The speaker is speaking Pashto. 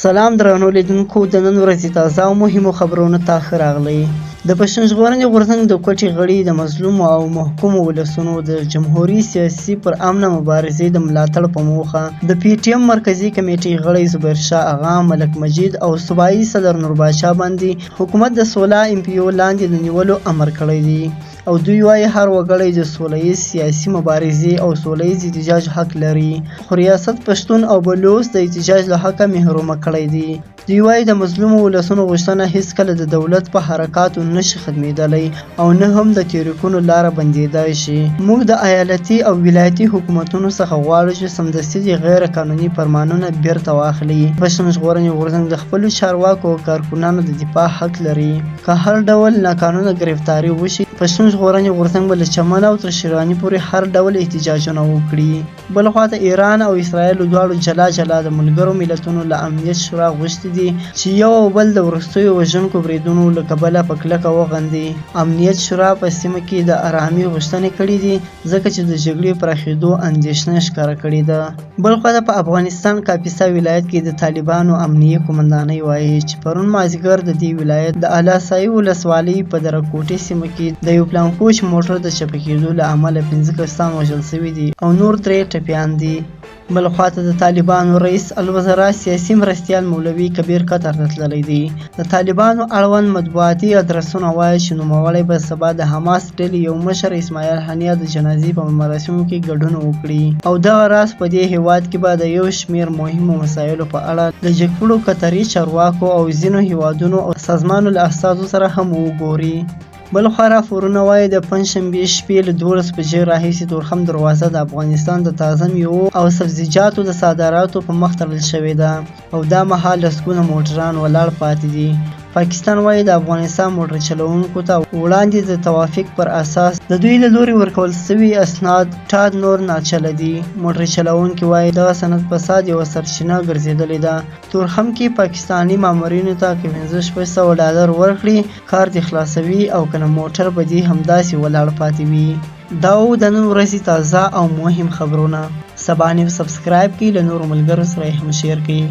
سلام درنو لیدونکو، د نن ورځې تازه او مهمو خبرونو ته ښه راغلی. د پښتون ژغورنې غورځنګ د کوټې غړي د مظلومو او محکومو ولسونو د جمهوري سیاسي پر امنه مبارزې د ملاتړ په موخه د پی ټی ایم مرکزي کمیټې غړي زبیرشاه اغا، ملک مجید او صوبایي صدر نور باچا باندې حکومت د 16 ام پی او لاندې د نیولو امر کړی دی او دوی وایي هر وګړی د سوله سیاسي مبارزې او سوله احتجاج حق لري، خو ریاست پښتون او بلوچ د احتجاج له حقه محرومه کړی دی. دوی وایي د مظلومو ولسونو غوښتنه هیڅکله د دولت په حرکاتو نشي ختمېدلی او نه هم د تحریکونو لاره بندېدای شي. موږ د ایالتي او ولایتي حکومتونو څخه غواړو چې سمدستي د غیر قانوني فرمانونه بیرته واخلي. پښتون ژغورنې غورځنګ د خپلو چارواکو او کارکونانو د دفاع حق لري. که هر ډول ناقانونه گرفتاري وشي، پښتون ژغورنې غورځنګ به له چمن او تر شیراني پورې هر ډول احتجاجونه وکړي. بل خوا د ایران او اسرایل دواړو جلا جلا د ملګرو ملتونو له امنیت شورا غوښتي دي چې یو او بل د وروستیو وژونکو بریدونو له کبله په کلکه وغندي. امنیت شورا په سیمه کې د آرامۍ غوښتنې کړې دي ځکه چې د جګړې پراخېدو اندېښنه ښکاره کړې ده. بل خوا په افغانستان کاپیسا ولایت کې د طالبانو امنیه قومندانۍ وایي چې پرون مازدیګر د دې ولایت د اله ولسوالۍ په درکوټې سیمه کې د یو پلانکوچ موټر د چپه کېدو له امله 5 کسان وژل شوي دي او نور 3 ټپیان دي. بل خواته د طالبانو رئیس الوزرا سیاسي مرستیال مولوي کبیر قطر ته تللی دی. د طالبانو اړوند مطبوعاتي ادرسونه وایي چې نوموړی به سبا د حماس ډلې یو مشر اسماعیل هنیه د جنازې په مراسمو کې ګډون وکړي او دغه راز په دې هیواد کې به د یو شمېر مهمو مسایلو په اړه د جګپړو قطري چارواکو او ځینو هیوادونو او سازمانو له استازو سره هم وګوري. بل خوا راپورونه وایي د پنجشنبې شپې له 12 بجې راهیسې تورخم دروازه د افغانستان د تازه میوو او سبزیجاتو د صادراتو په مخ تړل شوې ده او دا مهال لسګونه موټران ولاړ پاتې دي. پاکستان وایي د افغانستان موټر چلوونکو ته وړاندې د توافق پر اساس د دوی له لوري ورکول شوي اسناد ټاد نور ناچله دي. موټر چلوونکي وایي دغه سند فساد یوه سرچینه ګرځېدلې ده. تورخم کې پاکستاني مامورینو ته که $1500 ورکړي کار دې خلاصوي او کنه موټر به دې همداسې ولاړ پاتې وي. دا و د نن ورځې تازه او مهم خبرونه. سبا نیوز سبسکرایب کړئ، له نورو ملګرو سره یې هم شیر کړئ.